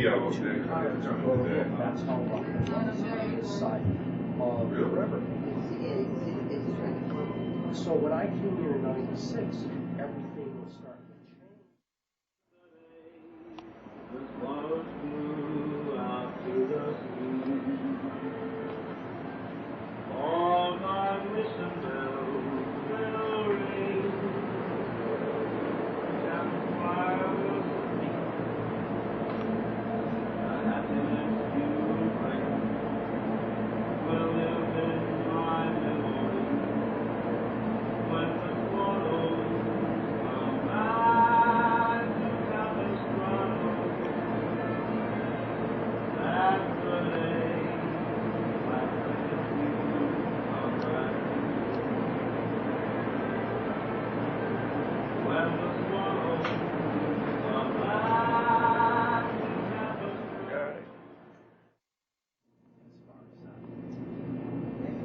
yellow thing. That's how long this side of the river. So when I came here in '96, everything was starting to change. All my wisdom will ring.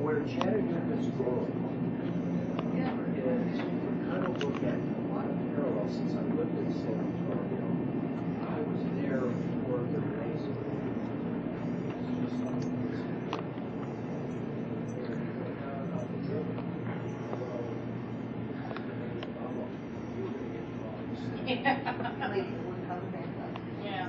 Where Chattanooga's growing is you kind of look at a lot of parallels since I lived in San Antonio. I was there for the days of it's just like this. Yeah.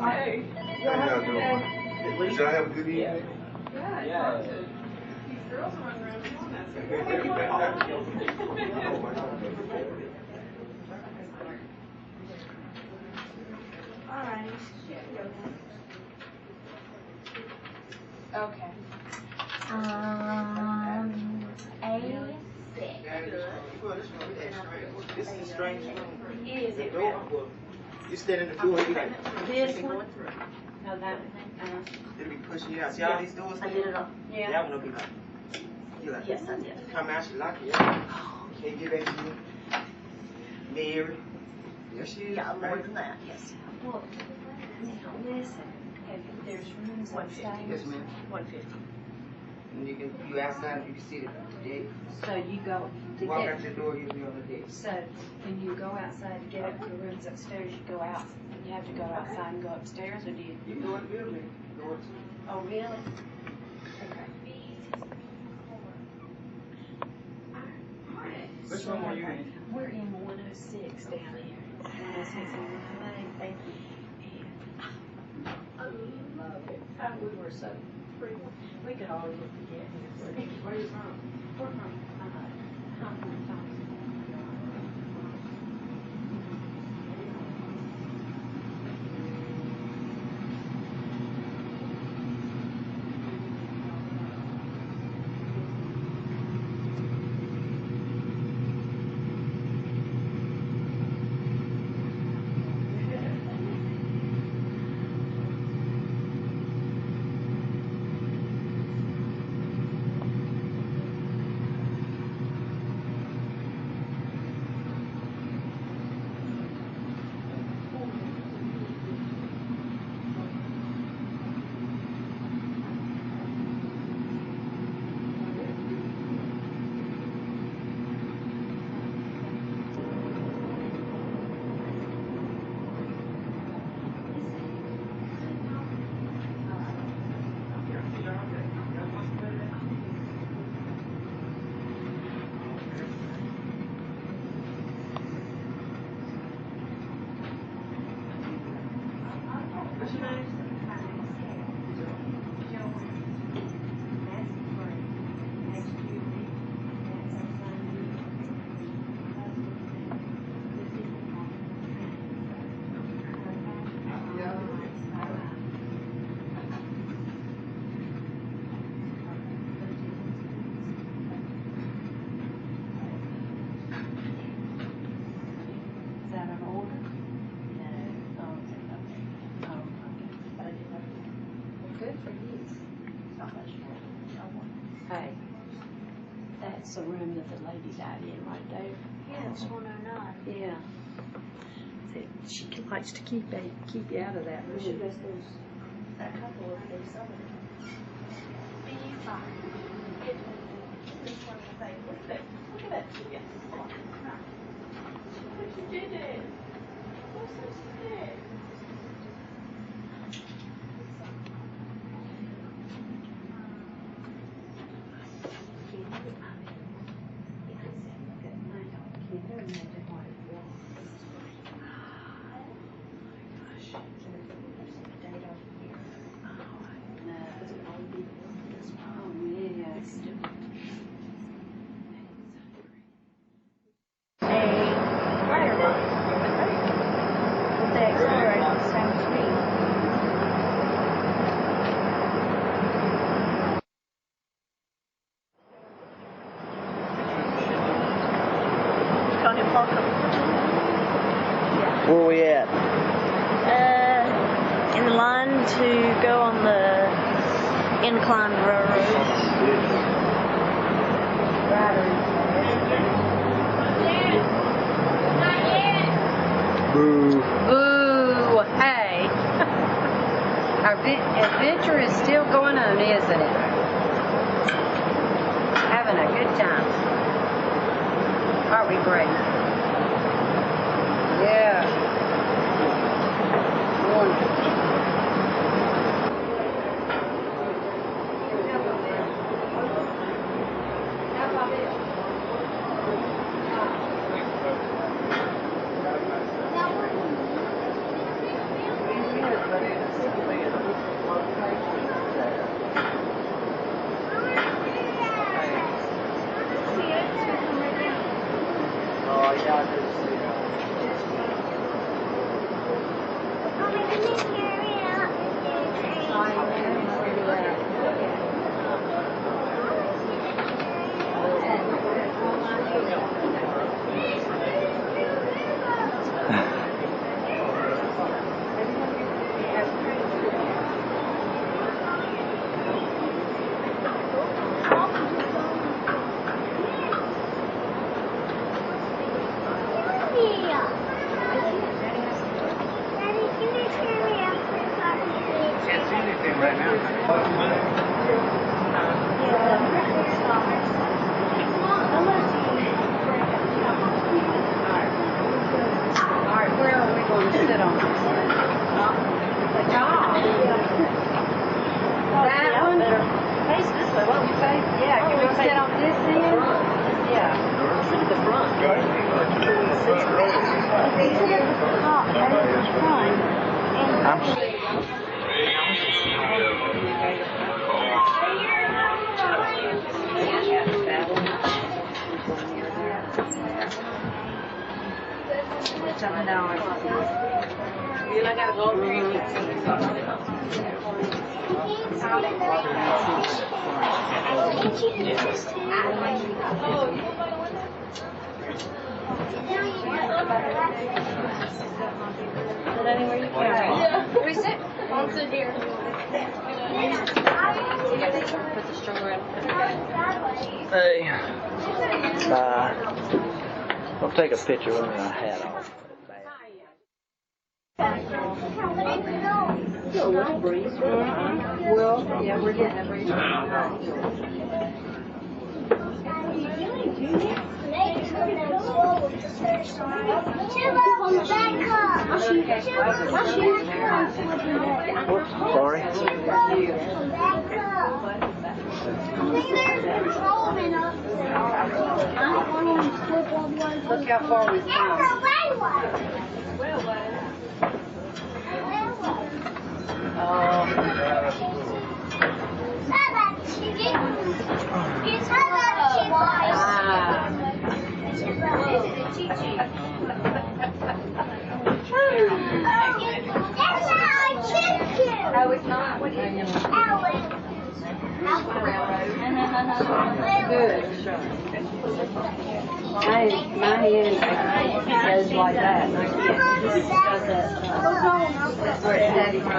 Hey. How y'all doing? Did y'all have a good evening? Yeah. These girls are running around doing that. All right. Okay. A6. This is a strange room. Is it The really? door, you stand in the door, you like, This one? No, that one. it'll be pushing you out. See all these doors? I did it all. Yeah. That one will be like, you like, Yes, I did. come out, she lock it up. Can't get back to you. Mary. There she is. Yeah, more right? than that, yes. Well, now listen, there's rooms upstairs. Yes, ma'am. 150. And you outside, you can see the deck. So you go to Walk get, out your door, you'll be on the deck. so when you go outside to get up to the rooms upstairs, you go out, you have to go outside and go upstairs, or do you? You can go in the building. Go in. Oh, really? Okay. Which room are you in? We're in 106 down here. 106 in Incline. Thank you. I love it. We were so free. We could all look together. Where are you from? We're from Thompson. Hey, that's the room that the lady died in right there. Yeah, it's 109. Yeah. She likes to keep you out of that room. She goes, there's a couple of these other. This one, I think, look at that chicken. Look at it. What's so sick? Where we at? In line to go on the Incline Railroad. Boo. Boo! Hey! Our adventure is still going on, isn't it? Having a good time. Aren't we, Brady? Yeah. Wonderful. Alright, where are we going to sit on this? The top. That one? Face this way, what would you say? Yeah, can we sit on this end? Yeah. Sit at the front. I gotta go over here anywhere you can. Where we sit? I'll sit here. Put the stroller in. Hey. I'll take a picture with my hat on. Well, yeah, we're getting a breeze. Sorry. Look how far we've come. Oh, it's not. What is it? Good. My hand goes like that. That's where it's heavy from.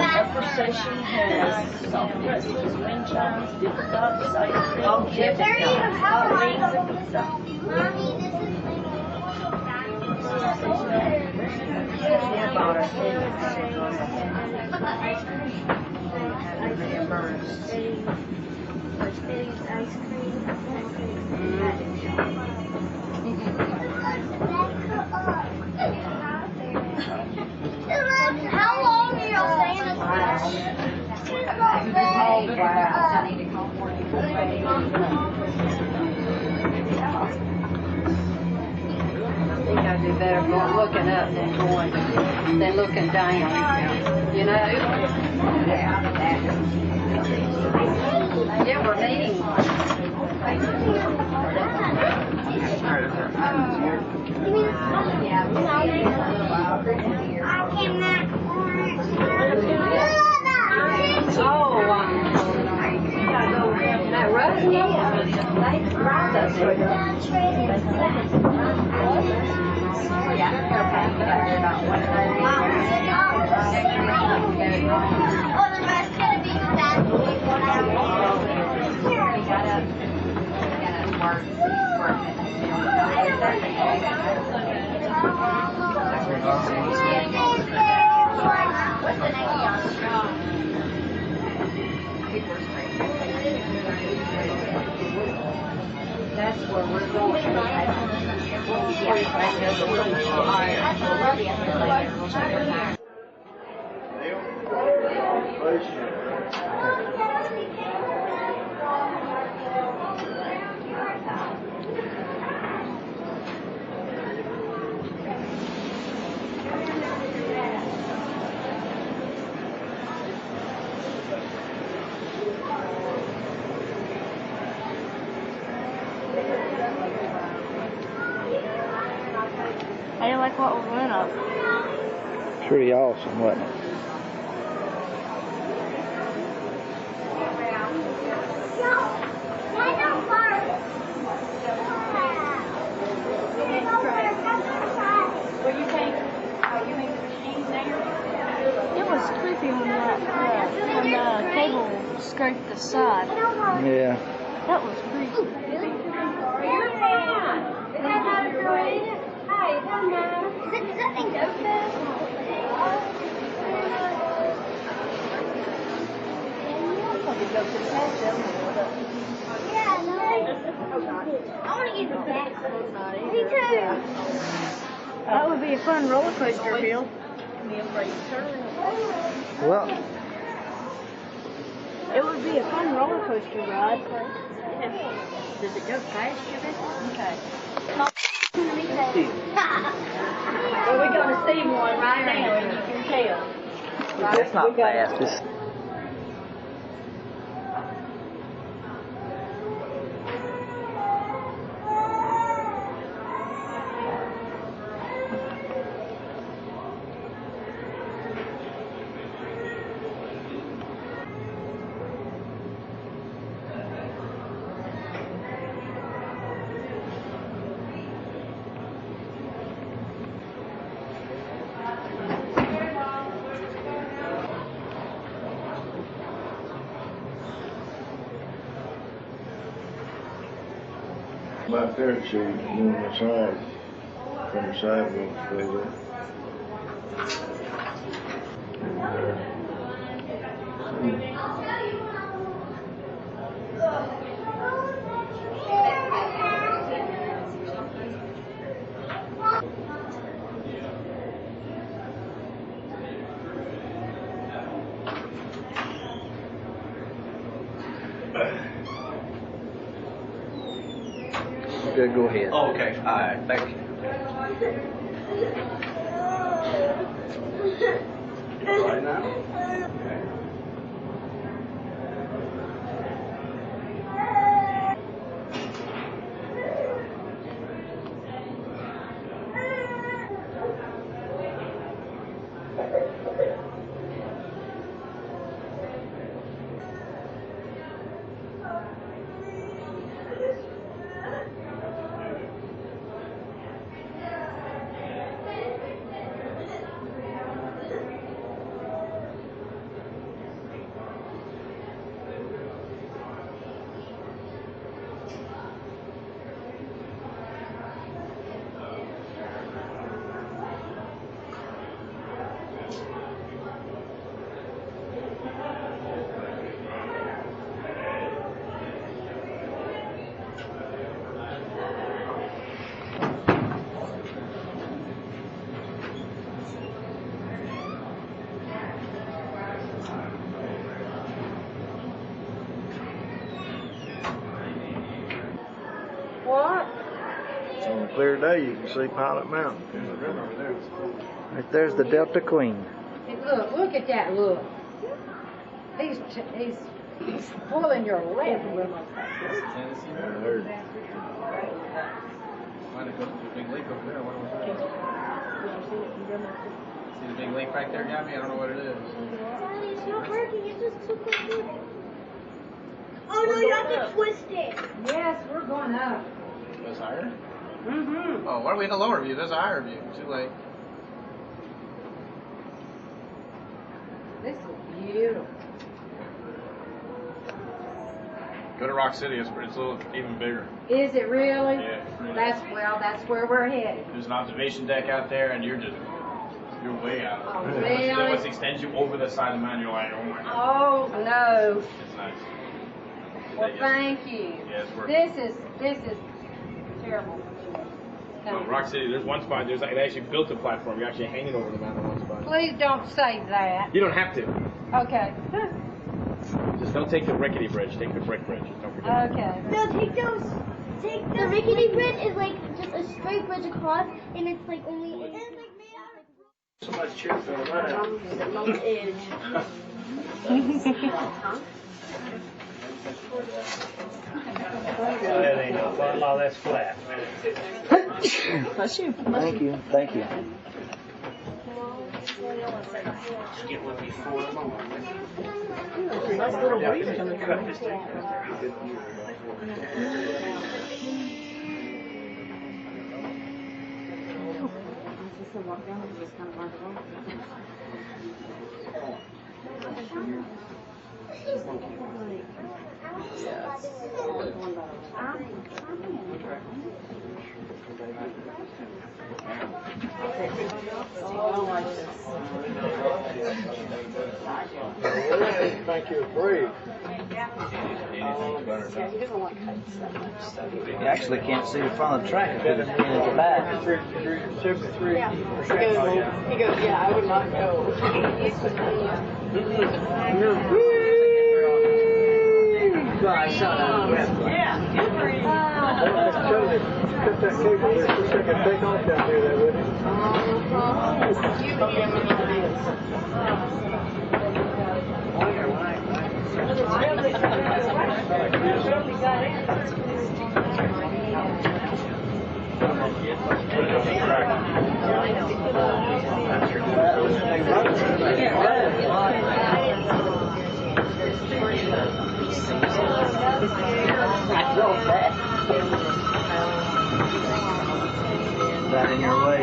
Upper station has soft pretzels, wind chimes, different cups, ice cream. Oh, different cups. Hot wings and good stuff. How long are y'all staying at the house? Oh, wow. I need to call for you. I think I'd do better going looking up than looking down. You know? Yeah, we're meeting. That road, yeah. They ride up That's where we're going. I didn't like what we went up. Pretty awesome, wasn't it? It was creepy when the cable scraped the side. Yeah. That was pretty. Is that not a parade? Hey, it doesn't matter. Does that thing go fast? Yeah, no. I want to get the back. Me too. That would be a fun roller coaster, Bill. Well, It would be a fun roller coaster ride. Does it go fast, Judith? Okay. Well, we're gonna see one right now, and you can tell. that's not fast. It's, My fair shade, on the side, from the sidewalk, so good, go ahead. Oh, okay. All right. Thank you. Right now? Okay. What? on a clear day, you can see Pilot Mountain. Right there's the Delta Queen. Hey, look at that, look. He's pulling your leg. I heard. Might have gone to the big lake over there. What was that? See the big lake right there, Gabby? I don't know what it is. Daddy, it's not working. It just took a look. Oh no, you have to twist it. Yes, we're going up. This higher? Mm-hmm. Oh, why are we in the lower view? There's a higher view. Too late. This is beautiful. Go to Rock City. It's a little even bigger. Is it really? Yeah. That's where we're headed. There's an observation deck out there, and you're way out. Oh, It really? almost extends you over the side of the mountain. You're like, oh my god. Oh no. It's nice. Well, thank you. Yeah, it's worth This is terrible. Well, Rock City, there's one spot, they actually built a platform. You're actually hanging over the mountain on one spot. Please don't say that. You don't have to. Okay. Just don't take the rickety bridge. Take the brick bridge. Don't forget. Okay. No, take those. The rickety bridge is like just a straight bridge across, and it's like only. It's like made out of. Somebody cheer for that. On the edge. That ain't no fun while that's flat. Bless you. Thank you, thank you. Get one before tomorrow. Nice little breeze coming Cut through. this thing. Thank you, brave. You actually can't see the front of the track because it's in the back. 73. He goes, yeah, I would not go. Yeah, good for you. Cut that cable there so I can take off down here, that would Is that in your way?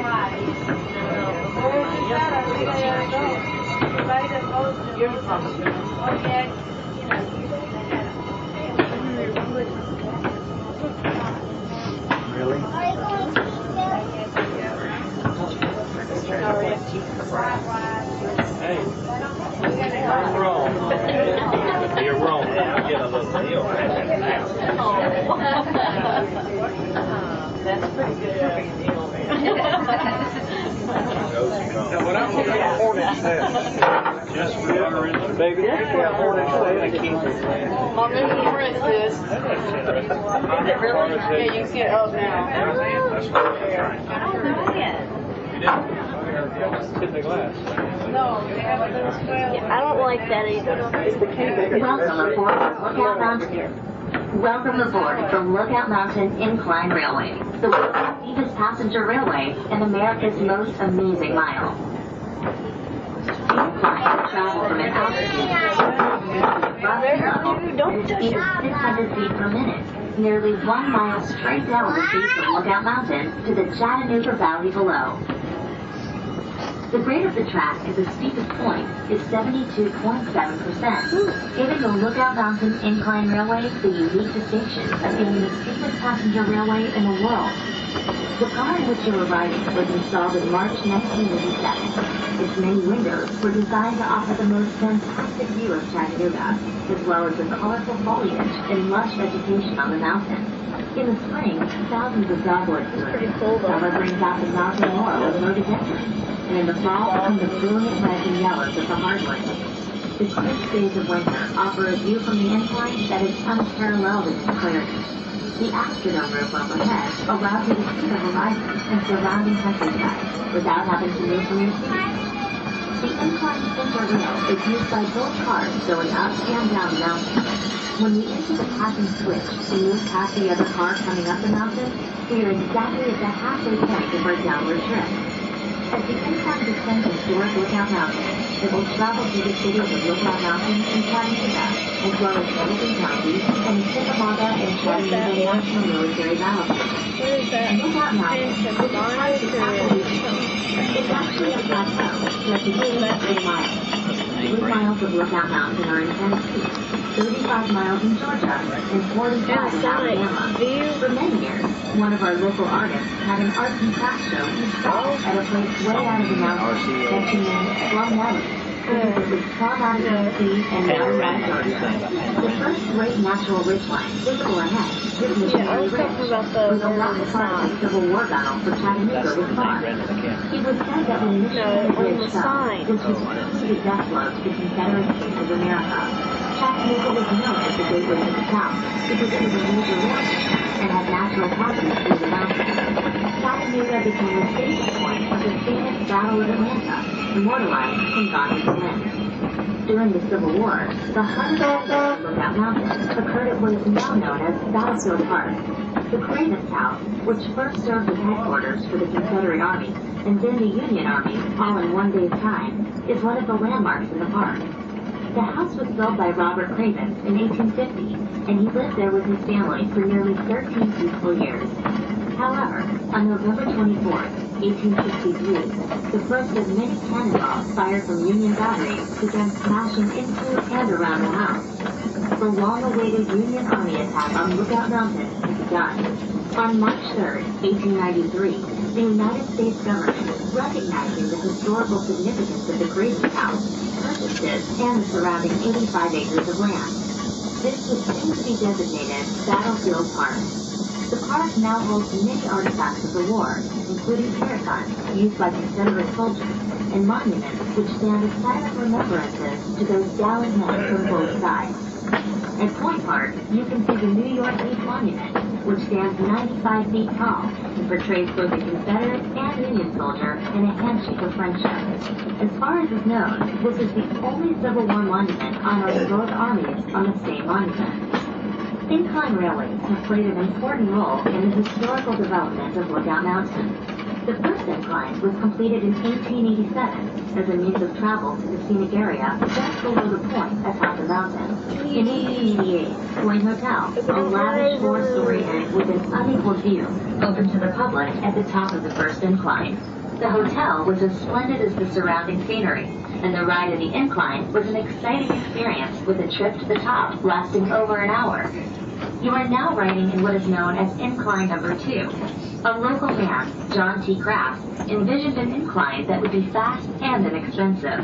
Really? Hey, you're wrong. You're wrong. I get a little deal. That's pretty good. Now, what I'm looking at Hornet's Nest. Just for Baby, yeah, Hornet's Nest. Mom, there's a princess. Is it really? Yeah, you can see it up now. I don't like that either. Welcome aboard Lookout Mountain. Welcome aboard the Lookout Mountain Incline Railway, the world's deepest passenger railway and America's most amazing mile. Incline travel from an altitude at a speed of 600 feet per minute, nearly 1 mile straight down the face of Lookout Mountain to the Chattanooga Valley below. The grade of the track at the steepest point is 72.7%, giving the Lookout Mountain Incline Railway the unique distinction of being the steepest passenger railway in the world. The car in which you are riding was installed in March 1987. Its many windows were designed to offer the most fantastic view of Chattanooga, as well as the colorful foliage and lush vegetation on the mountain. In the spring, thousands of dogwoods bloom. Summer brings out the mountain laurel and rhododendron, and in the fall come the brilliant reds and yellows of the hardwoods. The crisp days of winter offer a view from the incline that is unparalleled in its clarity. The Astrodome roof overhead allows you to see the horizon and surrounding countryside without having to move from your seat. The incline center rail is used by both cars going up and down the mountain. When we enter the passing switch to move past the other car coming up the mountain, we are exactly at the halfway point of our downward trip. As the incline descends historic Lookout Mountain, it will travel through the cities of Lookout Mountain and Chattanooga, as well as Hamilton County and Chattanooga and Chattanooga National Military Battlefield. Lookout Mountain is a hard to tackle. It's actually a plateau stretching 3 miles. 3 miles of Lookout Mountain are in Tennessee, 35 miles in Georgia, and 45 in Alabama. For many years, one of our local artists had an arts and crafts show installed at a place way out of the mountains that she named Plum Valley, because it was far out of Tennessee and down out of Georgia. The first great natural ridgeline visible ahead is Missionary Ridge, where the last part of the Civil War battle for Chattanooga was fought. It was said that when Missionary Ridge fell, this was truly the death blow to the Confederate States of America. Chattanooga was known as the gateway to the South because it was a major railroad and had natural passage through the mountains. Chattanooga became the staging point of the famous Battle of Atlanta, immortalized in Gone with the Wind. During the Civil War, the heart of Lookout Mountain occurred at what is now known as Battlefield Park. The Craven's House, which first served as headquarters for the Confederate Army and then the Union Army all in one day's time, is one of the landmarks in the park. The house was built by Robert Craven in 1850, and he lived there with his family for nearly 13 peaceful years. However, on November 24, 1863, the first of many cannonballs fired from Union batteries began smashing into and around the house. The long-awaited Union Army attack on Lookout Mountain done. On March 3, 1893, the United States government, recognizing the historical significance of the grazing house, purchased it and the surrounding 85 acres of land. This was soon to be designated Battlefield Park. The park now holds many artifacts of the war, including parrot guns used by Confederate soldiers, and monuments which stand as silent remembrances to those gallant men from both sides. At Point Park, you can see the New York Beach Monument, which stands 95 feet tall and portrays both a Confederate and Union soldier in a handshake of friendship. As far as is known, this is the only Civil War monument honoring both armies on the same monument. Incline railways have played an important role in the historical development of Lookout Mountain. The first incline was completed in 1887 as a means of travel to the scenic area just below the point atop the mountain. In 1888, Point Hotel, a lavish four-story inn with an unequal view, opened to the public at the top of the first incline. The hotel was as splendid as the surrounding scenery, and the ride in the incline was an exciting experience with a trip to the top lasting over an hour. You are now riding in what is known as Incline Number 2. A local man, John T. Kraft, envisioned an incline that would be fast and inexpensive.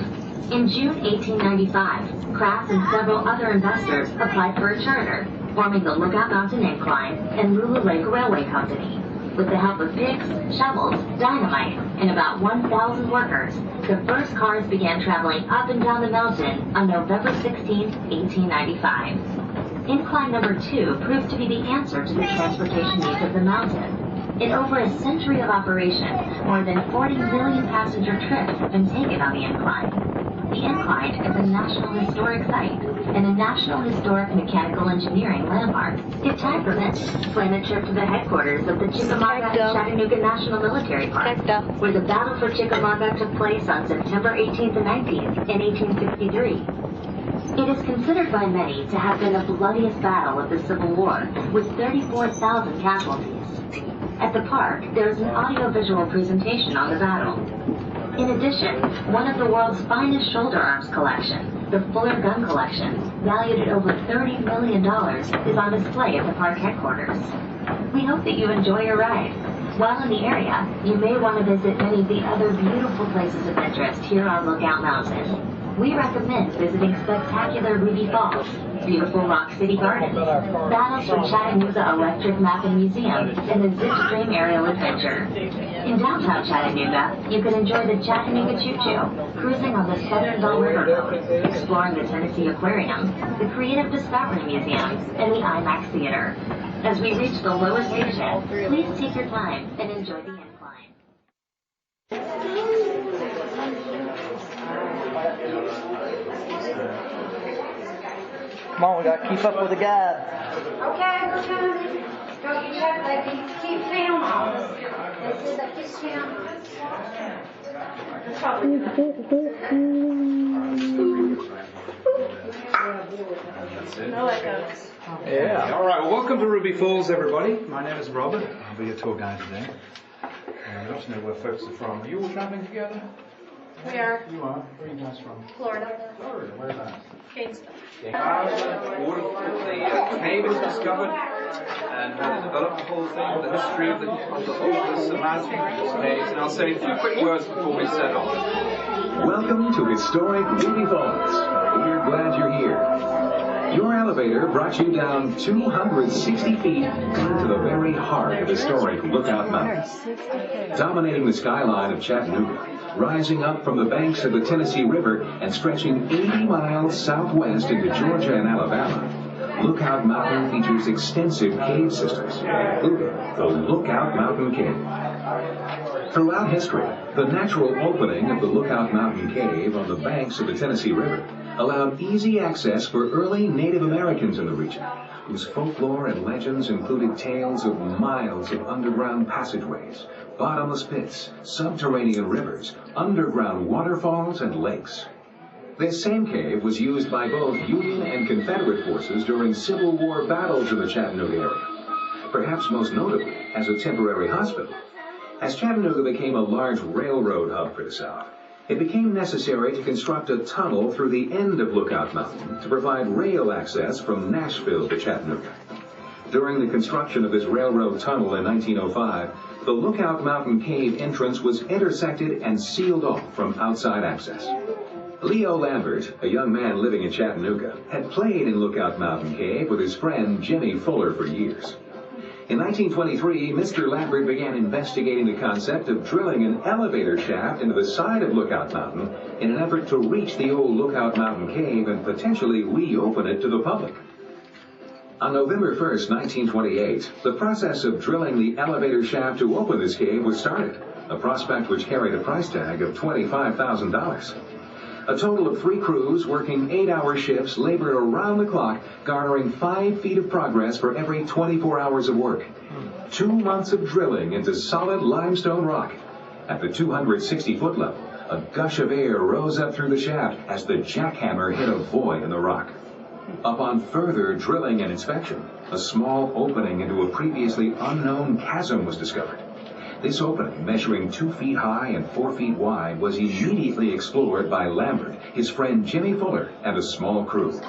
In June 1895, Kraft and several other investors applied for a charter, forming the Lookout Mountain Incline and Lulu Lake Railway Company. With the help of picks, shovels, dynamite, and about 1,000 workers, the first cars began traveling up and down the mountain on November 16, 1895. Incline Number 2 proved to be the answer to the transportation needs of the mountain. In over a century of operation, more than 40 million passenger trips have been taken on the incline. The incline is a National Historic Site and a National Historic Mechanical Engineering landmark. If time permits, plan a trip to the headquarters of the Chickamauga and Chattanooga National Military Park, where the Battle for Chickamauga took place on September 18th and 19th in 1863. It is considered by many to have been the bloodiest battle of the Civil War, with 34,000 casualties. At the park, there is an audiovisual presentation on the battle. In addition, one of the world's finest shoulder arms collection, the Fuller Gun Collection, valued at over $30 million, is on display at the park headquarters. We hope that you enjoy your ride. While in the area, you may want to visit many of the other beautiful places of interest here on Lookout Mountain. We recommend visiting spectacular Ruby Falls, beautiful Rock City Gardens, Battles for Chattanooga Electric Map and Museum, and the Zipstream Aerial Adventure. In downtown Chattanooga, you can enjoy the Chattanooga Choo Choo, cruising on the Southern Belle Riverboat, exploring the Tennessee Aquarium, the Creative Discovery Museum, and the IMAX Theater. As we reach the lower station, please take your time and enjoy the incline. Come on, we gotta keep up with the guide. Okay, we're coming. Go get your ladies. Keep film on. This is a kiss cam. No echoes. Yeah. All right. Well, welcome to Ruby Falls, everybody. My name is Robert. I'll be your tour guide today. I'd love to know where folks are from. Are you all traveling together? We are. You are. Where are you guys from? Florida. Florida. Whereabouts? Gainesville. The cave is discovered and how they developed the whole thing, the history of the whole this mountain caves, and I'll say a few quick words before we set off. Welcome to historic Ruby Falls. We're glad you're here. Your elevator brought you down 260 feet into the very heart of historic Lookout Mountain. Dominating the skyline of Chattanooga, rising up from the banks of the Tennessee River and stretching 80 miles southwest into Georgia and Alabama, Lookout Mountain features extensive cave systems, including the Lookout Mountain Cave. Throughout history, the natural opening of the Lookout Mountain Cave on the banks of the Tennessee River allowed easy access for early Native Americans in the region, whose folklore and legends included tales of miles of underground passageways, bottomless pits, subterranean rivers, underground waterfalls, and lakes. This same cave was used by both Union and Confederate forces during Civil War battles in the Chattanooga area, perhaps most notably as a temporary hospital. As Chattanooga became a large railroad hub for the South, it became necessary to construct a tunnel through the end of Lookout Mountain to provide rail access from Nashville to Chattanooga. During the construction of this railroad tunnel in 1905, the Lookout Mountain Cave entrance was intersected and sealed off from outside access. Leo Lambert, a young man living in Chattanooga, had played in Lookout Mountain Cave with his friend Jimmy Fuller for years. In 1923, Mr. Lambert began investigating the concept of drilling an elevator shaft into the side of Lookout Mountain in an effort to reach the old Lookout Mountain Cave and potentially reopen it to the public. On November 1st, 1928, the process of drilling the elevator shaft to open this cave was started, a prospect which carried a price tag of $25,000. A total of 3 crews working 8-hour shifts labored around the clock, garnering 5 feet of progress for every 24 hours of work. 2 months of drilling into solid limestone rock. At the 260-foot level, a gush of air rose up through the shaft as the jackhammer hit a void in the rock. Upon further drilling and inspection, a small opening into a previously unknown chasm was discovered. This opening, measuring 2 feet high and 4 feet wide, was immediately explored by Lambert, his friend Jimmy Fuller, and a small crew.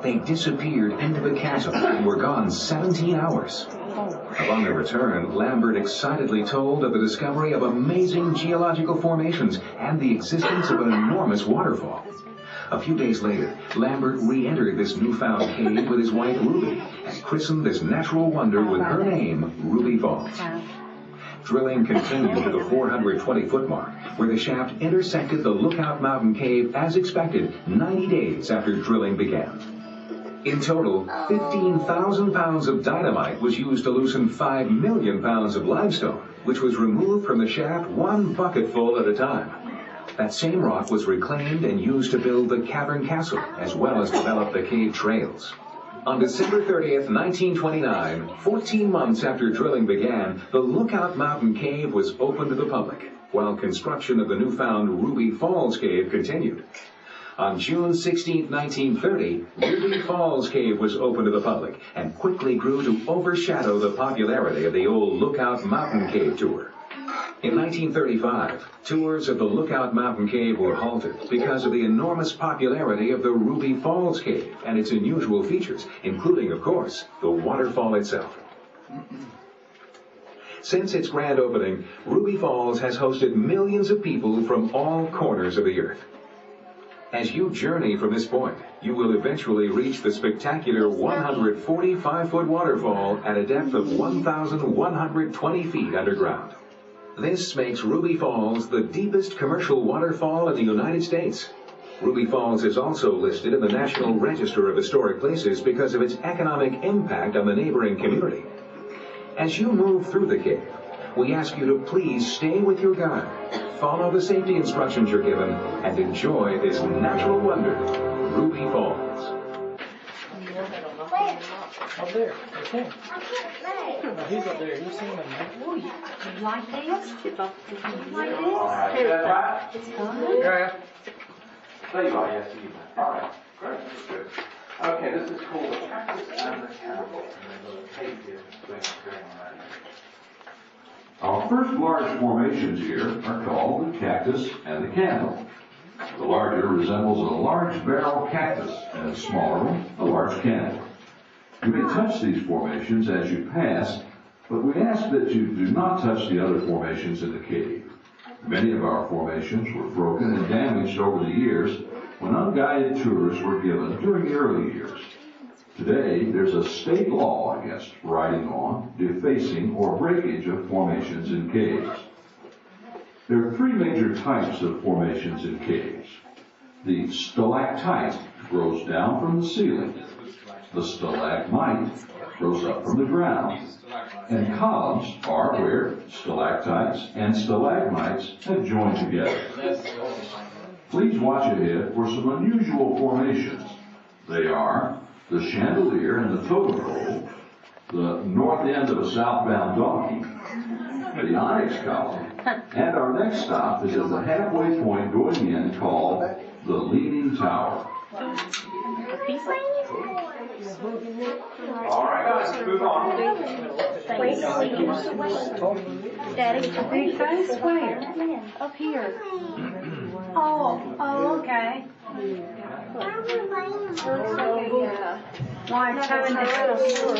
They disappeared into the chasm and were gone 17 hours. Upon their return, Lambert excitedly told of the discovery of amazing geological formations and the existence of an enormous waterfall. A few days later, Lambert re-entered this newfound cave with his wife Ruby and christened this natural wonder with her name, Ruby Falls. Drilling continued to the 420-foot mark, where the shaft intersected the Lookout Mountain Cave as expected 90 days after drilling began. In total, 15,000 pounds of dynamite was used to loosen 5 million pounds of limestone, which was removed from the shaft 1 bucketful at a time. That same rock was reclaimed and used to build the cavern castle, as well as develop the cave trails. On December 30th, 1929, 14 months after drilling began, the Lookout Mountain Cave was open to the public, while construction of the newfound Ruby Falls Cave continued. On June 16, 1930, Ruby Falls Cave was open to the public and quickly grew to overshadow the popularity of the old Lookout Mountain Cave tour. In 1935, tours of the Lookout Mountain Cave were halted because of the enormous popularity of the Ruby Falls Cave and its unusual features, including, of course, the waterfall itself. Since its grand opening, Ruby Falls has hosted millions of people from all corners of the earth. As you journey from this point, you will eventually reach the spectacular 145-foot waterfall at a depth of 1,120 feet underground. This makes Ruby Falls the deepest commercial waterfall in the United States. Ruby Falls is also listed in the National Register of Historic Places because of its economic impact on the neighboring community. As you move through the cave, we ask you to please stay with your guide, follow the safety instructions you're given, and enjoy this natural wonder, Ruby Falls. Up there, okay. No, he's up there. You've seen him, man. Oh, you like this? Like this? Alright, is that right? It's fun. Yeah. There you are, yes, you can. Alright, great, that's good. Okay, this is called the cactus and the cannibal. And there's a tape here to explain what's going on. Our first large formations here are called the cactus and the candle. The larger resembles a large barrel cactus, and the smaller one, a large candle. You may touch these formations as you pass, but we ask that you do not touch the other formations in the cave. Many of our formations were broken and damaged over the years when unguided tours were given during the early years. Today, there's a state law against riding on, defacing, or breakage of formations in caves. There are 3 major types of formations in caves. The stalactite grows down from the ceiling. The stalagmite grows up from the ground. And columns are where stalactites and stalagmites have joined together. Please watch ahead for some unusual formations. They are the chandelier and the totem pole, the north end of a southbound donkey, the onyx column, and our next stop is at the halfway point going in called the Leaning Tower. All right, guys, let's move on. Daddy, big face where? Up here. Oh, okay. Looks like a Why it's coming down? So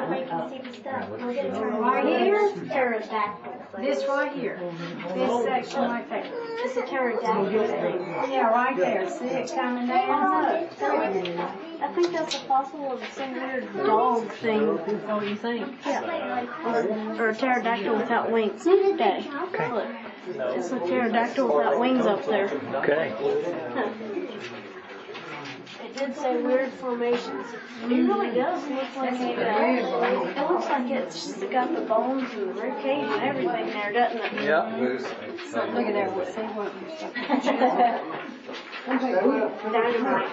we can see the stuff. Right here? Pterodactyl. This right here. This section right there. It's a pterodactyl thing. Yeah, right there. See it coming down? I think that's a fossil of some weird dog thing. What do you think? Yeah. Or a pterodactyl without wings. Daddy. Look. It's a pterodactyl without wings up there. Okay. It did say weird formations. It really does look like it looks like it's got the bones and the rib cage and everything there, doesn't it? Yeah. Look at there. Let's see what you're Dynamite.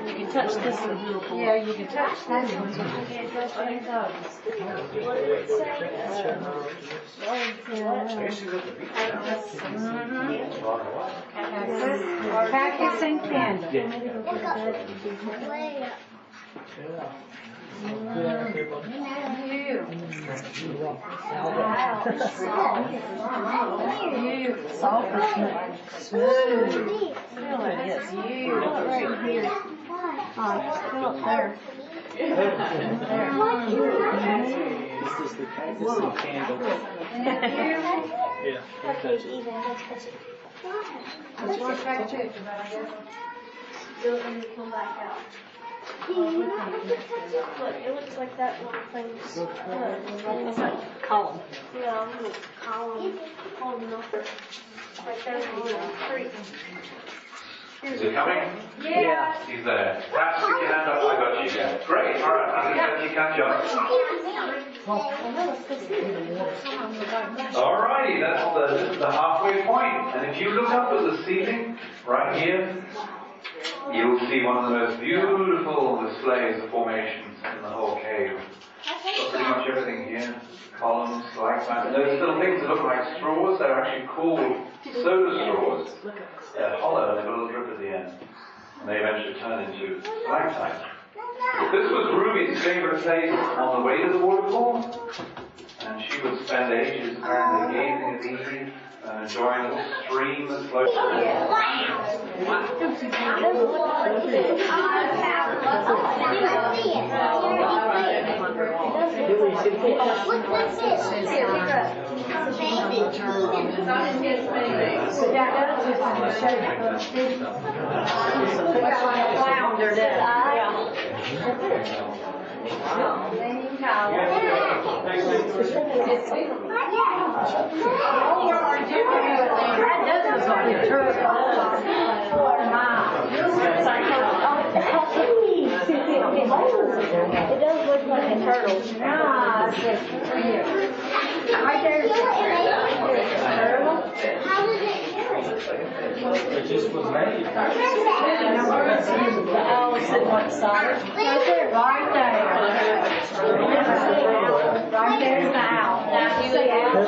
You can touch this one. Yeah, you can touch that one. What did it say? Cactus and candle. Smooth. Feel it. It's you. Right here. Feel it there. This is the cactus and candle. Yeah. Okay, even. Let's touch it. Let's watch back to it. Do it when you come back out. Look, it looks like that little thing's it's like column. Yeah, a little column holding up there. Right there in the tree. Is it coming? Yeah. He's there. Right, stick your hand up. I got you. Yeah. Great. All right. I think you can jump. All righty. This is the halfway point. And if you look up at the ceiling right here, you'll see one of the most beautiful displays of formations in the whole cave. Pretty much everything here. Columns, stalagmites. Those little things that look like straws, they're actually called soda straws. They're hollow and they've got a little drip at the end. And they eventually turn into stalactites. This was Ruby's favorite place on the way to the waterfall. And she would spend ages apparently gazing at these and enjoying the stream that flowed. It does look like a turtle. Right there. How did it do It just was made. The owl is at what side? Right there. Right there. Right there's the owl. Now you see owl.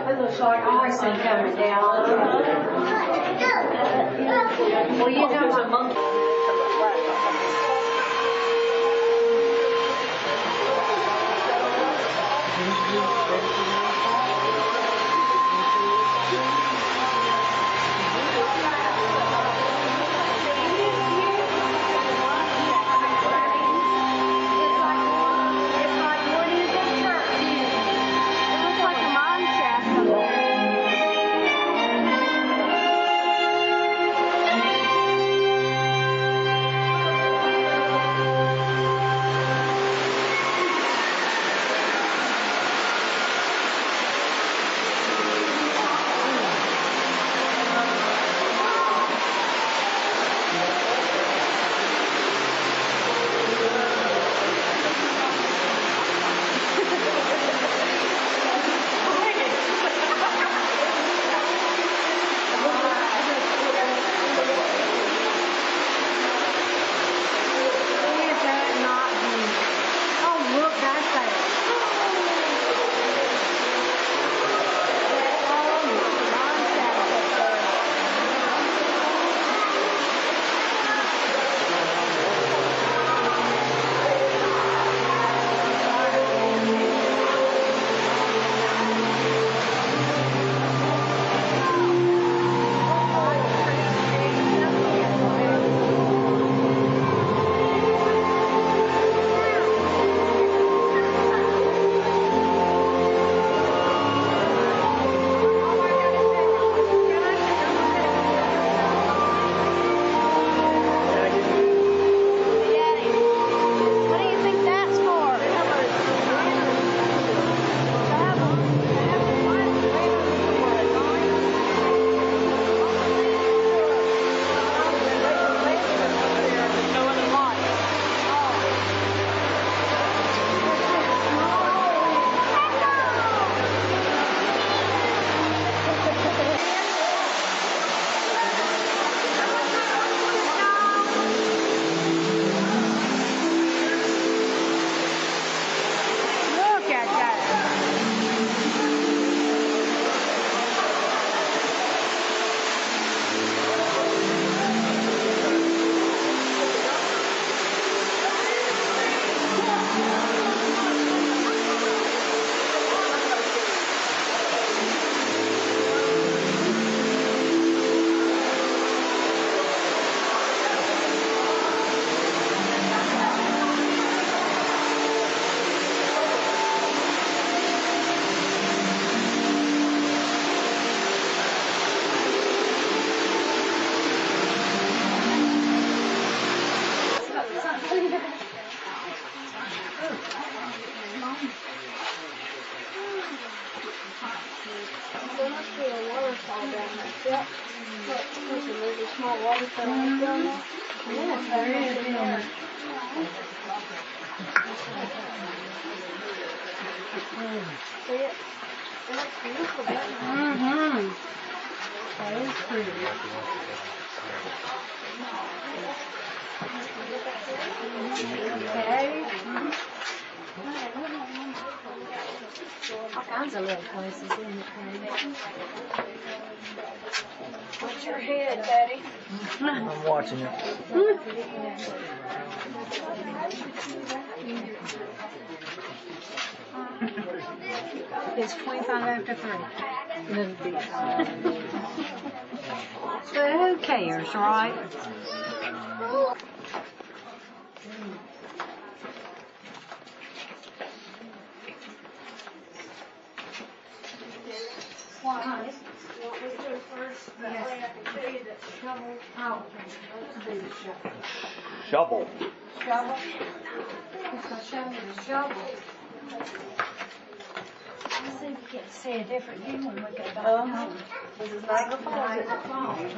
It looks like ice coming down. Well, you know a monkey. Yep. Look, there's a small water fountain right there now. Yes, there is. Yeah. See it? It looks beautiful, doesn't it? Mm-hmm. That is pretty. Okay. All kinds of little places, isn't it? What's your head, Daddy? I'm watching it. It's 25 after 3. But who cares, right? What we do first, that way I can show you the shovel. Oh, let's do the shovel. Shovel. Shovel? It's gonna show me the shovel. I think you can see a different view when we get back home. This is Niagara Falls. Niagara Falls.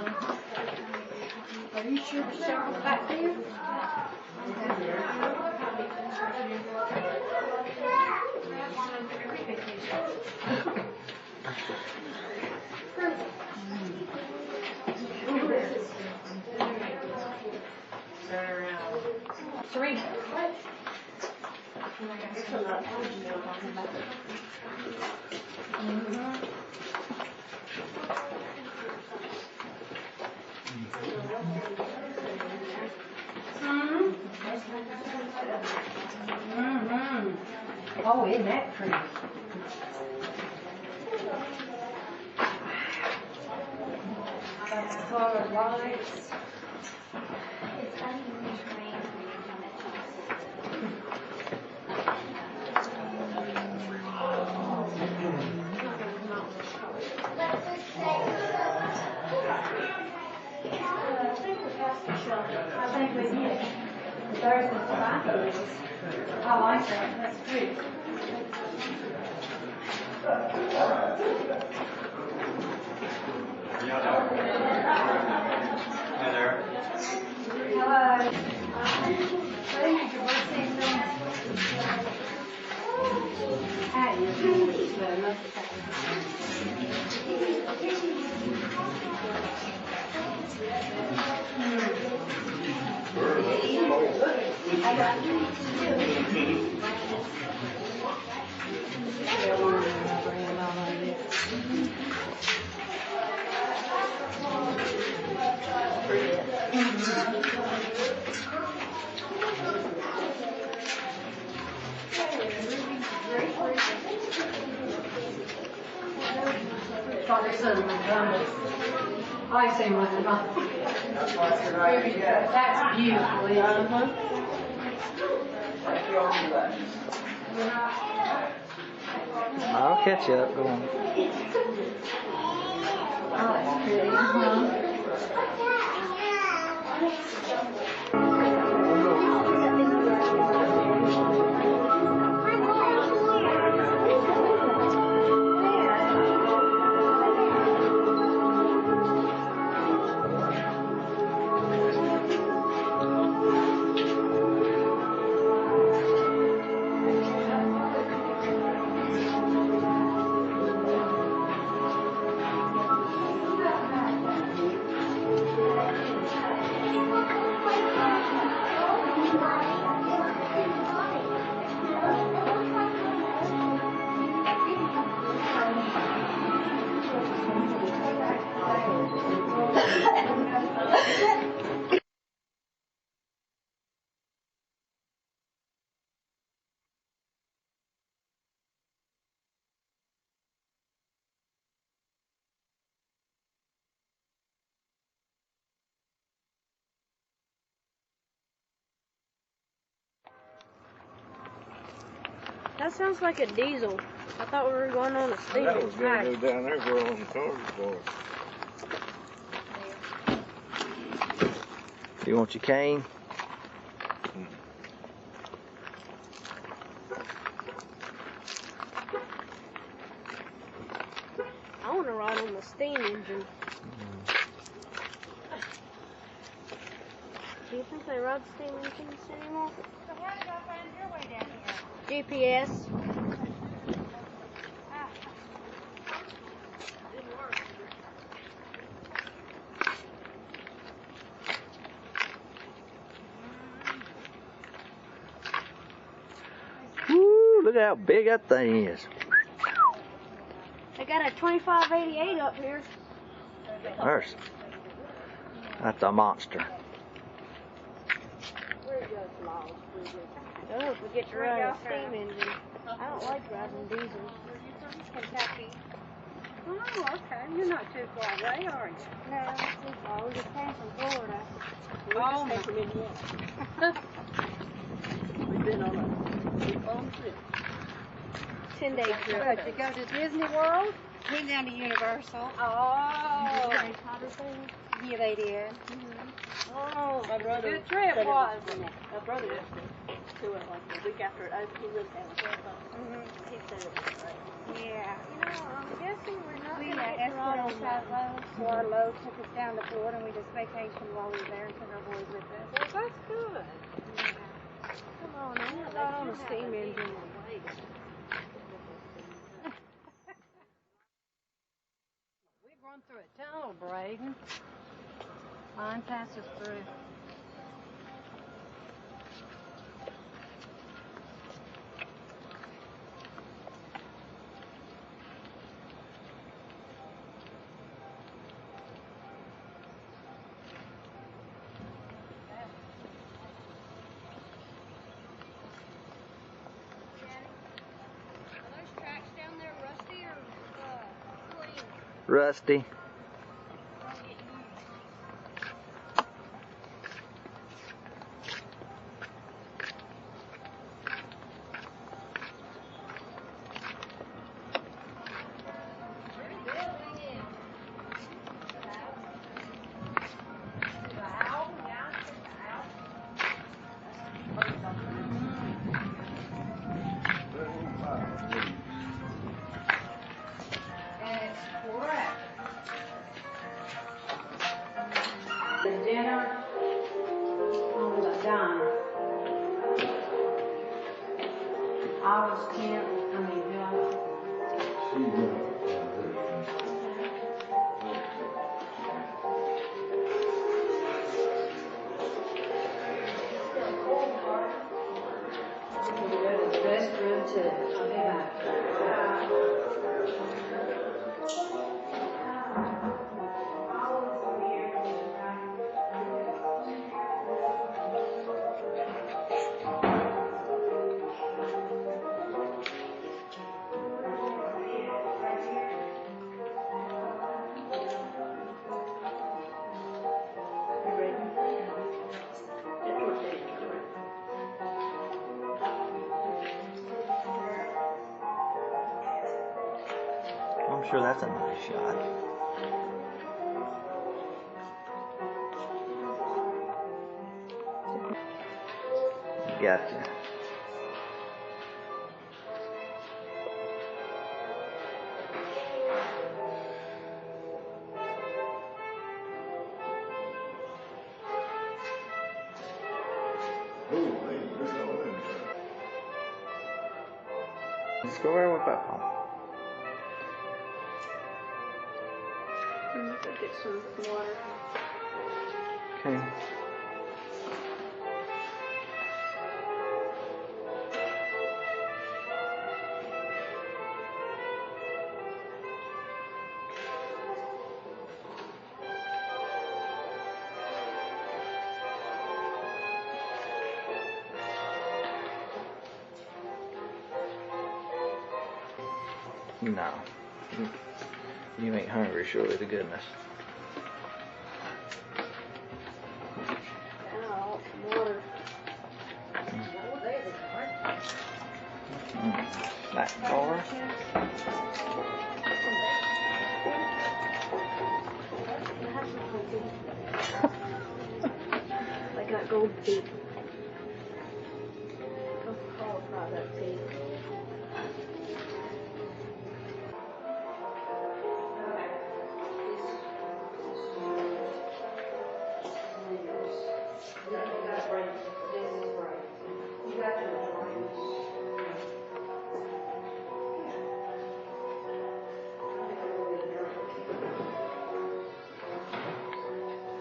Are you sure the shovel's back there? Three. Oh, isn't that pretty? That's colored lights. It's uneven terrain. I think we did. There's the tobacco leaves. I like that. That's pretty. Hi there. Hello. Thank you for seeing them. Father says I say my That's beautiful. I'll catch you up. Go on. Oh, that's pretty. That sounds like a diesel. I thought we were going on a steam That was going to engine. go down there where all the cars are. You want your cane? I want to ride on the steam engine. Do you think they ride steam engines anymore? So how did I find your way down here? GPS. Didn't work. Woo, look how big that thing is. They got a 2588 up here. That's a monster. Oh, if we get to ride a steam engine. I don't like riding diesels. Kentucky. Oh, okay. You're not too far away, are you? No, not too far. We just came from Florida. Oh, We just came from Indiana. We've been on a long trip. 10-day trip. Good. To go to Disney World? Went down to Universal. Oh. Harry Potter thing? Yeah, they did. Oh, my brother. Good trip, said it was was- My brother went to it like the week after it opened. He lived down there. He said it was great. Yeah. I'm guessing we're not We going to get to escorted ride on that. Charlo took us down to Florida and we just vacationed while we were there and took our boys with us. Well, that's good. Come on, I'm not ride on a steam engine. We've run through a tunnel, Braden. Mine passes through. Are those tracks down there rusty or clean? Rusty. That's correct. The dinner on the diner. I was 10. I mean, we go to the restroom too. I'll be back. I'm sure that's a nice shot. Gotcha. Let's go over with that pump. Go get some water. Okay. No. You ain't hungry, surely to goodness. I want some water. That color. I got gold teeth. Coca-Cola product teeth.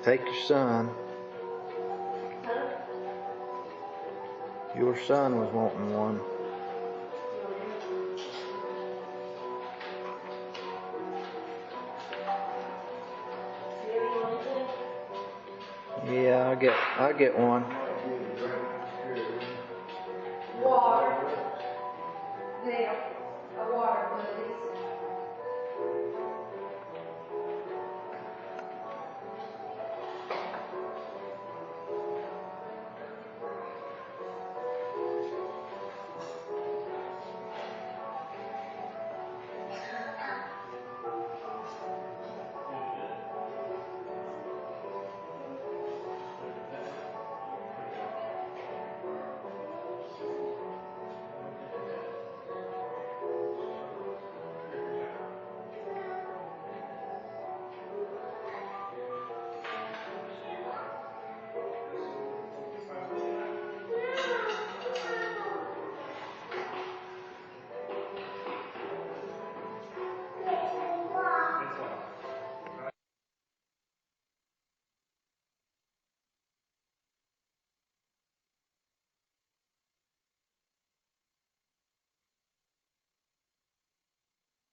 take your son. Your son was wanting one. Yeah, I'll get one.